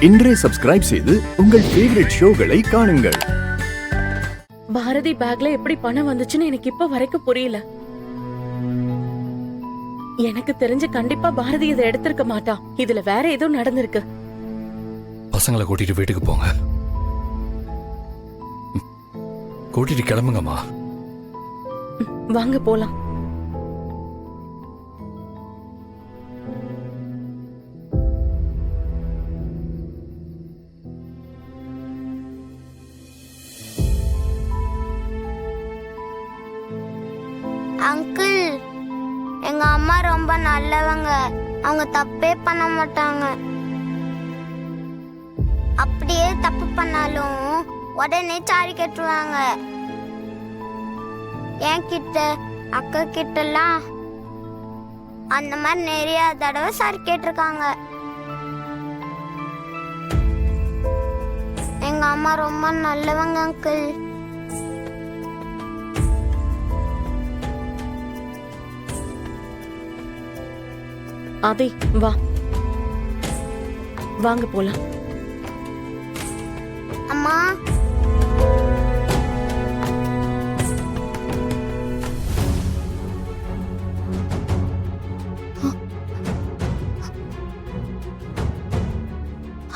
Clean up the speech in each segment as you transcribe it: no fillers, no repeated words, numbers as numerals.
இன்றே சப்ஸ்கிரைப் செய்து உங்கள் ஃபேவரட் ஷோகளை காணுங்கள். பாரதி பேக்ல எப்படி பணம் வந்துச்சுன்னு எனக்கு இப்ப வரைக்கும் புரியல. எனக்கு தெரிஞ்சு கண்டிப்பா பாரதி இதை எடுத்திருக்க மாட்டா. இதுல வேற ஏதோ நடந்திருக்கு. பசங்களை கூட்டிட்டு வீட்டுக்கு போங்க. கூட்டிட்டு கிளம்புங்கம்மா. வாங்க போலாம். அங்கிள், எங்க அம்மா ரொம்ப நல்லவங்க. அவங்க தப்பே பண்ண மாட்டாங்க. அப்படியே தப்பு பண்ணாலும் உடனே சாரி கேட்டுருவாங்க. என்கிட்ட அக்கா கிட்டலாம் அந்த மாதிரி நிறைய தடவை சாரி கேட்டிருக்காங்க. எங்க அம்மா ரொம்ப நல்லவங்க அங்கிள். ஆதி வா, வாங்க போலாம். அம்மா,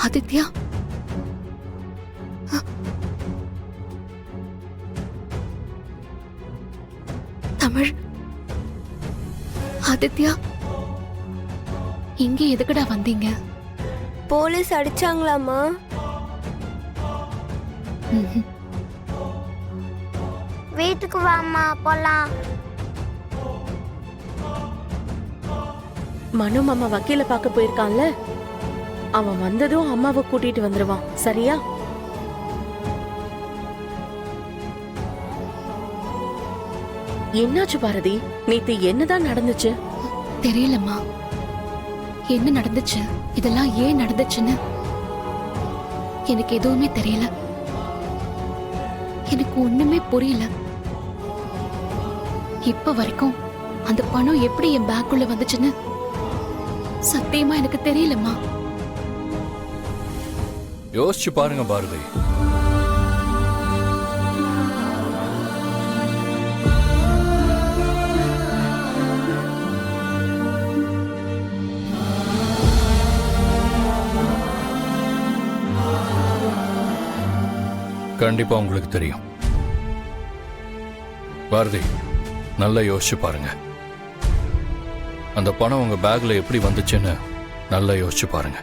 ஆதித்யா, தமிழ், ஆதித்யா, இங்க எதுக்குடா வந்தீங்க? போலீஸ் அடிச்சாங்களாமா? வீட்டுக்கு வாமா போலாம். மனு மாமா வக்கீல பார்க்க போயிருக்கான்ல, அவன் வந்ததும் அம்மாவை கூட்டிட்டு வந்துருவான். சரியா? என்னாச்சு பாரதி? நேத்து என்னதான் நடந்துச்சு? தெரியலம்மா, என்ன நடந்துச்சு, இதெல்லாம் ஏன் நடந்துச்சுன்னு எனக்கு எதுவுமே தெரியல. எனக்கு ஒண்ணுமே புரியல. இப்ப வரைக்கும் அந்த பணம் எப்படி என் பேக்குள்ள வந்துச்சுன்னு சத்தியமா எனக்கு தெரியலம்மா. யோசிச்சு பாருங்க பாரதி. கண்டிப்பா உங்களுக்கு தெரியும். பாரதி, நல்லா யோசிச்சு பாருங்க. அந்த பணம் உங்க பேக்ல எப்படி வந்துச்சுன்னு நல்லா யோசிச்சு பாருங்க.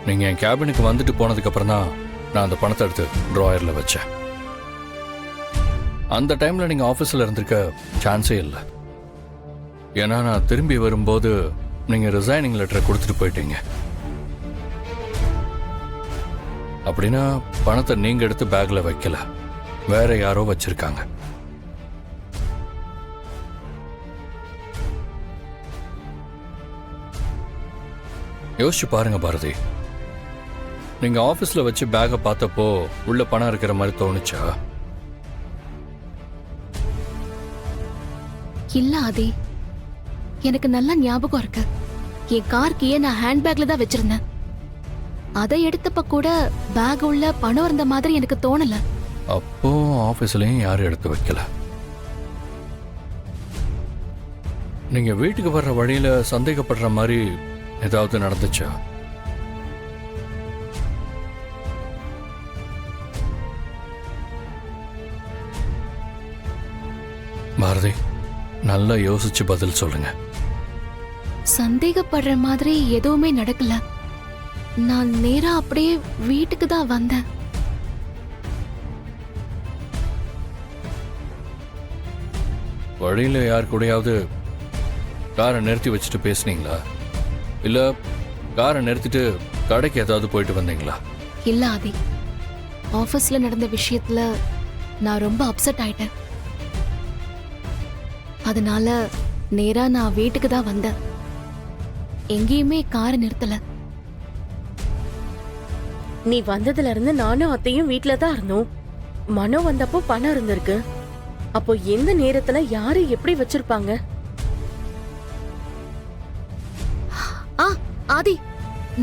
நீங்க என் கேபினுக்கு வந்துட்டு போனதுக்கு அப்புறம் தான் நான் அந்த பணத்தை எடுத்து டிராயர்ல வச்சேன். அந்த டைம்ல நீங்க ஆபீஸ்ல இருந்திருக்க சான்ஸே இல்லை. ஏன்னா நான் திரும்பி வரும்போது நீங்க ரிசைனிங் லெட்டரை கொடுத்துட்டு போயிட்டீங்க. அப்படின்னா பணத்தை நீங்க எடுத்து பேக்ல வைக்கல, வேற யாரோ வச்சிருக்காங்க. யோசிச்சு பாருங்க பாரதி. நீங்க ஆபீஸ்ல வச்சு பேக்கை பார்த்தப்போ உள்ள பணம் இருக்கிற மாதிரி தோணுச்சா? இல்ல ஆதி, எனக்கு நல்லா ஞாபகம் இருக்கு. என் கார் கீயை நான் ஹேண்ட்பேக்ல தான் வச்சிருந்தேன். அதை எடுத்தப்ப கூட பேக் உள்ள பணம் இருந்த மாதிரி எனக்கு தோணல. அப்போ ஆபீஸ்லயும் யாரும் எடுத்து வைக்கல. நீங்க வீட்டுக்கு வர்ற வழியில சந்தேகப்படுற மாதிரி ஏதாவது நடந்துச்சா? பாரதி, நல்லா யோசிச்சு பதில் சொல்லுங்க. சந்தேகப்படுற மாதிரி எதுவுமே நடக்கல. நான் நேரா அப்படியே வீட்டுக்கு தான் வந்தேன். வழியில யார் கூடயாவது காரை நிறுத்தி வச்சுட்டு பேசுனீங்களா? இல்ல காரை நிறுத்திட்டு கடைக்கு ஏதாவது போயிட்டு வந்தீங்களா? இல்ல ஆதி, ஆபீஸ்ல நடந்த விஷயத்துல நான் ரொம்ப அப்செட் ஆயிட்டேன். அதனால நேரா நான் வீட்டுக்கு தான் வந்தேன். எங்கேயுமே காரை நிறுத்தல. நீ வந்ததுல இருந்து நானும் அத்தையும் வீட்ல தான் இருந்தோம். மனோ வந்தப்போ பணம் இருந்திருக்கு. அப்போ எந்த நேரத்துல யாரு எப்படி வச்சிருப்பாங்க? ஆதி,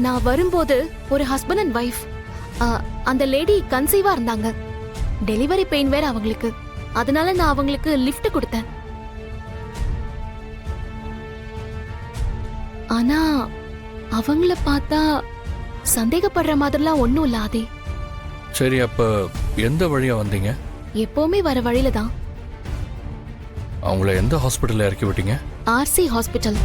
நான் வரும்போது ஒரு ஹஸ்பண்ட் அண்ட் ஒய்ஃப், அந்த லேடி கன்சீவா இருந்தாங்க. டெலிவரி பெயின் வேற அவங்களுக்கு. அதனால நான் அவங்களுக்கு லிஃப்ட் கொடுத்தேன். ஆனா அவங்கள பார்த்தா சந்தேகப்படுற மாதிரிலாம் ஒண்ணும் இல்ல ஆதி. சரி, அப்ப எந்த வழியா வந்தீங்க? எப்பவுமே வர வழியில தான். அவங்கள எந்த ஹாஸ்பிட்டல்ல இறக்கி விட்டீங்க? RC hospital.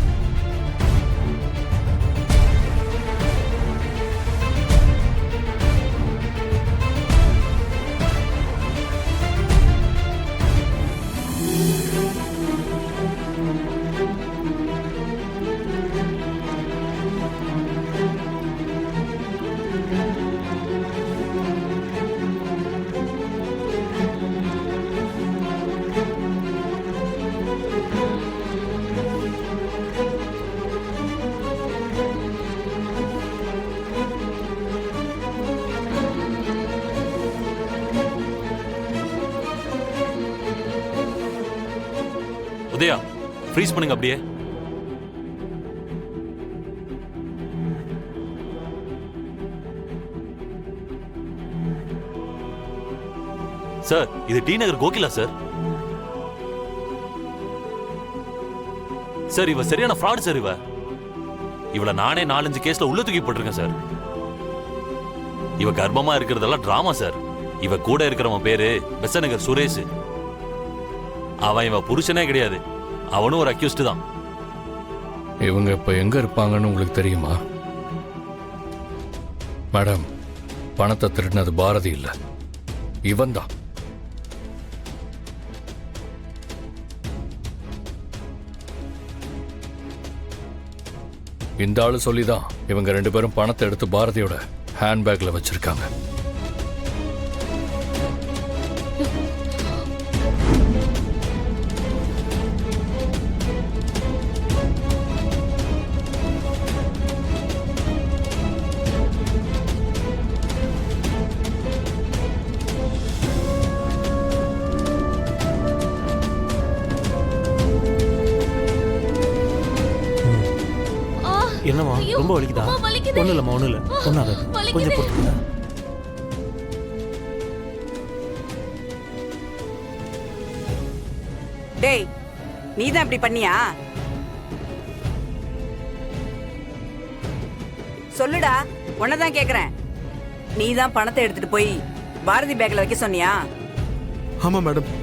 உதயா, ஃப்ரீஸ் பண்ணுங்க அப்படியே. சார், இது டி நகர் கோகிலா சார். சார், இவ சரியான ஃப்ராட் சார். இவள நானே 4-5 கேஸ்ல உள்ள தூக்கி போட்டிருக்கேன் சார். இவ கர்ப்பமா இருக்கிறதெல்லாம் டிராமா சார். இவ கூட இருக்கிறவன் பேரு பெசநகர் சுரேஷ். அவன் இவ புருஷனே கிடையாது. அவனும் ஒரு அக்யூஸ்ட் தான். இவங்க இப்ப எங்க இருப்பாங்கன்னு உங்களுக்கு தெரியுமா? மேடம், பணத்தை திருடினது பாரதி இல்ல, இவன் தான். இந்த ஆளு சொல்லிதான் இவங்க 2 பேரும் பணத்தை எடுத்து பாரதியோட ஹேண்ட்பேக்ல வச்சிருக்காங்க. என்னம்மா, ரொம்ப வலிக்குதா? ஒன்றும் இல்லைம்மா, ஒன்றும் இல்லை, ஒன்றும் ஆகாது. கொஞ்சம் பொறுத்துங்க. டேய், நீ தான் இப்படி பண்ணியா? சொல்லுடா, உன்னதான் கேக்குறேன். நீ தான் பணத்தை எடுத்துட்டு போய் பாரதி பேக்ல வைக்க சொன்னியா? ஆமா மேடம்,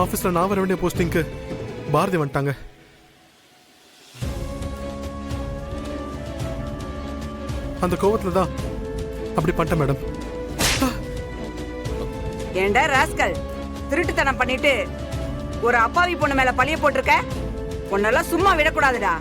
ஆஃபீஸில் நான் வர வேண்டிய போஸ்டிங்க்கு பாரதி வந்துட்டாங்க. அந்த கோவத்தில் தான் அப்படி பண்ணிட்டேன் மேடம். ஏண்டா ராஸ்கல், திருட்டுத்தனம் பண்ணிட்டு ஒரு அப்பாவி பொண்ணு மேல பழிய போட்டிருக்க. உன்னெல்லாம் சும்மா விடக்கூடாதுடா.